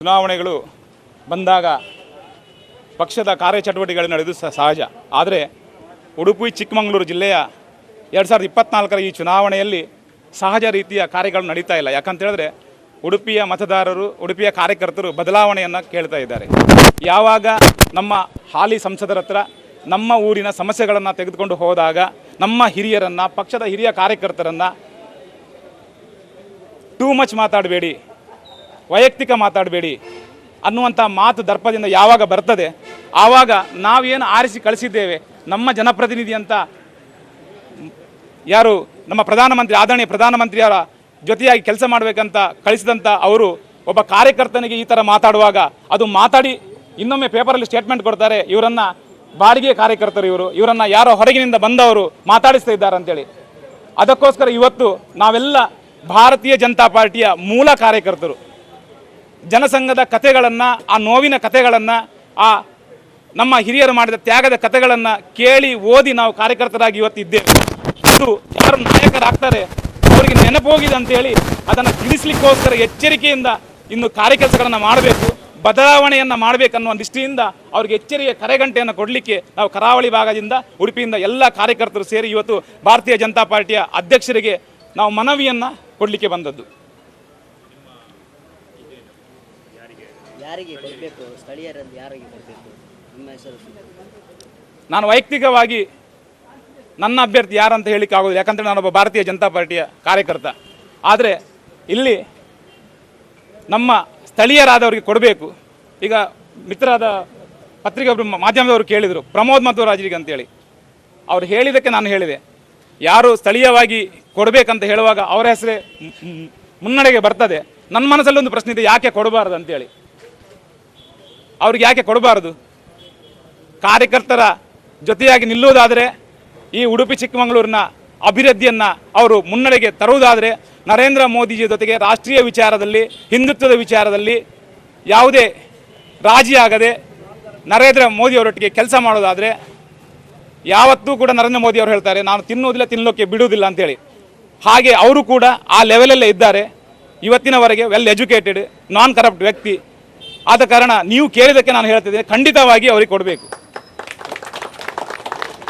ಚುನಾವಣೆಗಳು ಬಂದಾಗ ಪಕ್ಷದ ಕಾರ್ಯಚಟುವಟಿಕೆಗಳು ನಡೆದು ಸಹಜ. ಆದರೆ ಉಡುಪಿ ಚಿಕ್ಕಮಗಳೂರು ಜಿಲ್ಲೆಯ 2024ರ ಈ ಚುನಾವಣೆಯಲ್ಲಿ ಸಹಜ ರೀತಿಯ ಕಾರ್ಯಗಳು ನಡೀತಾ ಇಲ್ಲ. ಯಾಕಂತೇಳಿದ್ರೆ ಉಡುಪಿಯ ಮತದಾರರು, ಉಡುಪಿಯ ಕಾರ್ಯಕರ್ತರು ಬದಲಾವಣೆಯನ್ನು ಕೇಳ್ತಾ ಇದ್ದಾರೆ. ಯಾವಾಗ ನಮ್ಮ ಹಾಲಿ ಸಂಸದರ ಹತ್ರ ನಮ್ಮ ಊರಿನ ಸಮಸ್ಯೆಗಳನ್ನು ತೆಗೆದುಕೊಂಡು ಹೋದಾಗ ನಮ್ಮ ಹಿರಿಯರನ್ನು, ಪಕ್ಷದ ಹಿರಿಯ ಕಾರ್ಯಕರ್ತರನ್ನು ಟೂ ಮಚ್ ಮಾತಾಡಬೇಡಿ, ವೈಯಕ್ತಿಕ ಮಾತಾಡಬೇಡಿ ಅನ್ನುವಂಥ ಮಾತು ದರ್ಪದಿಂದ ಯಾವಾಗ ಬರ್ತದೆ, ಆವಾಗ ನಾವೇನು ಆರಿಸಿ ಕಳಿಸಿದ್ದೇವೆ ನಮ್ಮ ಜನಪ್ರತಿನಿಧಿ ಅಂತ ಯಾರು ನಮ್ಮ ಪ್ರಧಾನಮಂತ್ರಿ, ಆದರಣೀಯ ಪ್ರಧಾನಮಂತ್ರಿಯವರ ಜೊತೆಯಾಗಿ ಕೆಲಸ ಮಾಡಬೇಕಂತ ಕಳಿಸಿದಂಥ ಅವರು ಒಬ್ಬ ಕಾರ್ಯಕರ್ತನಿಗೆ ಈ ಥರ ಮಾತಾಡುವಾಗ ಅದು ಮಾತಾಡಿ ಇನ್ನೊಮ್ಮೆ ಪೇಪರಲ್ಲಿ ಸ್ಟೇಟ್ಮೆಂಟ್ ಕೊಡ್ತಾರೆ, ಇವರನ್ನು ಬಾಡಿಗೆ ಕಾರ್ಯಕರ್ತರು, ಇವರನ್ನು ಯಾರೋ ಹೊರಗಿನಿಂದ ಬಂದವರು ಮಾತಾಡಿಸ್ತಾ ಇದ್ದಾರೆ ಅಂತೇಳಿ. ಅದಕ್ಕೋಸ್ಕರ ಇವತ್ತು ನಾವೆಲ್ಲ ಭಾರತೀಯ ಜನತಾ ಪಾರ್ಟಿಯ ಮೂಲ ಕಾರ್ಯಕರ್ತರು ಜನಸಂಘದ ಕಥೆಗಳನ್ನು, ಆ ನೋವಿನ ಕಥೆಗಳನ್ನು, ಆ ನಮ್ಮ ಹಿರಿಯರು ಮಾಡಿದ ತ್ಯಾಗದ ಕಥೆಗಳನ್ನು ಕೇಳಿ ಓದಿ ನಾವು ಕಾರ್ಯಕರ್ತರಾಗಿ ಇವತ್ತಿದ್ದೇವೆ. ಇದು ಯಾರು ನಾಯಕರಾಗ್ತಾರೆ ಅವರಿಗೆ ನೆನಪೋಗಿದೆ ಅಂತೇಳಿ ಅದನ್ನು ತಿಳಿಸ್ಲಿಕ್ಕೋಸ್ಕರ ಎಚ್ಚರಿಕೆಯಿಂದ ಇನ್ನು ಕಾರ್ಯಕೆಲಸಗಳನ್ನು ಮಾಡಬೇಕು, ಬದಲಾವಣೆಯನ್ನು ಮಾಡಬೇಕನ್ನುವ ದೃಷ್ಟಿಯಿಂದ ಅವ್ರಿಗೆ ಎಚ್ಚರಿಕೆಯ ಕರೆಗಂಟೆಯನ್ನು ಕೊಡಲಿಕ್ಕೆ ನಾವು ಕರಾವಳಿ ಭಾಗದಿಂದ, ಉಡುಪಿಯಿಂದ ಎಲ್ಲ ಕಾರ್ಯಕರ್ತರು ಸೇರಿ ಇವತ್ತು ಭಾರತೀಯ ಜನತಾ ಪಾರ್ಟಿಯ ಅಧ್ಯಕ್ಷರಿಗೆ ನಾವು ಮನವಿಯನ್ನು ಕೊಡಲಿಕ್ಕೆ ಬಂದದ್ದು. ನಾನು ವೈಯಕ್ತಿಕವಾಗಿ ನನ್ನ ಅಭ್ಯರ್ಥಿ ಯಾರಂತ ಹೇಳಿಕ್ಕೆ ಆಗೋದಿಲ್ಲ, ಯಾಕಂದರೆ ನಾನೊಬ್ಬ ಭಾರತೀಯ ಜನತಾ ಪಾರ್ಟಿಯ ಕಾರ್ಯಕರ್ತ. ಆದರೆ ಇಲ್ಲಿ ನಮ್ಮ ಸ್ಥಳೀಯರಾದವರಿಗೆ ಕೊಡಬೇಕು. ಈಗ ಮಿತ್ರರಾದ ಪತ್ರಿಕೆ ಮಾಧ್ಯಮದವರು ಕೇಳಿದರು ಪ್ರಮೋದ್ ಮಧ್ವರಾಜರಿಗೆ ಅಂತೇಳಿ. ಅವ್ರು ಹೇಳಿದ್ದಕ್ಕೆ ನಾನು ಹೇಳಿದೆ, ಯಾರು ಸ್ಥಳೀಯವಾಗಿ ಕೊಡಬೇಕಂತ ಹೇಳುವಾಗ ಅವರ ಹೆಸರೇ ಮುನ್ನಡೆಗೆ ಬರ್ತದೆ. ನನ್ನ ಮನಸ್ಸಲ್ಲಿ ಒಂದು ಪ್ರಶ್ನೆ ಇದೆ, ಯಾಕೆ ಕೊಡಬಾರ್ದು ಅಂತೇಳಿ. ಅವ್ರಿಗೆ ಯಾಕೆ ಕೊಡಬಾರ್ದು? ಕಾರ್ಯಕರ್ತರ ಜೊತೆಯಾಗಿ ನಿಲ್ಲುವುದಾದರೆ, ಈ ಉಡುಪಿ ಚಿಕ್ಕಮಗಳೂರಿನ ಅಭಿವೃದ್ಧಿಯನ್ನು ಅವರು ಮುನ್ನಡೆಗೆ ತರುವುದಾದರೆ, ನರೇಂದ್ರ ಮೋದಿಜಿ ಜೊತೆಗೆ ರಾಷ್ಟ್ರೀಯ ವಿಚಾರದಲ್ಲಿ, ಹಿಂದುತ್ವದ ವಿಚಾರದಲ್ಲಿ ಯಾವುದೇ ರಾಜಿ ಆಗದೆ ನರೇಂದ್ರ ಮೋದಿಯವರೊಟ್ಟಿಗೆ ಕೆಲಸ ಮಾಡೋದಾದರೆ, ಯಾವತ್ತೂ ಕೂಡ ನರೇಂದ್ರ ಮೋದಿ ಅವರು ಹೇಳ್ತಾರೆ ನಾನು ತಿನ್ನುವುದಿಲ್ಲ, ತಿನ್ನೋಕ್ಕೆ ಬಿಡುವುದಿಲ್ಲ ಅಂತೇಳಿ. ಹಾಗೆ ಅವರು ಕೂಡ ಆ ಲೆವೆಲಲ್ಲೇ ಇದ್ದಾರೆ ಇವತ್ತಿನವರೆಗೆ. ವೆಲ್ ಎಜುಕೇಟೆಡ್, ನಾನ್ ಕರಪ್ಟ್ ವ್ಯಕ್ತಿ. ಆದ ಕಾರಣ ನೀವು ಕೇಳಿದ್ದಕ್ಕೆ ನಾನು ಹೇಳ್ತಿದ್ದೆ, ಖಂಡಿತವಾಗಿ ಅವರಿಗೆ ಕೊಡಬೇಕು.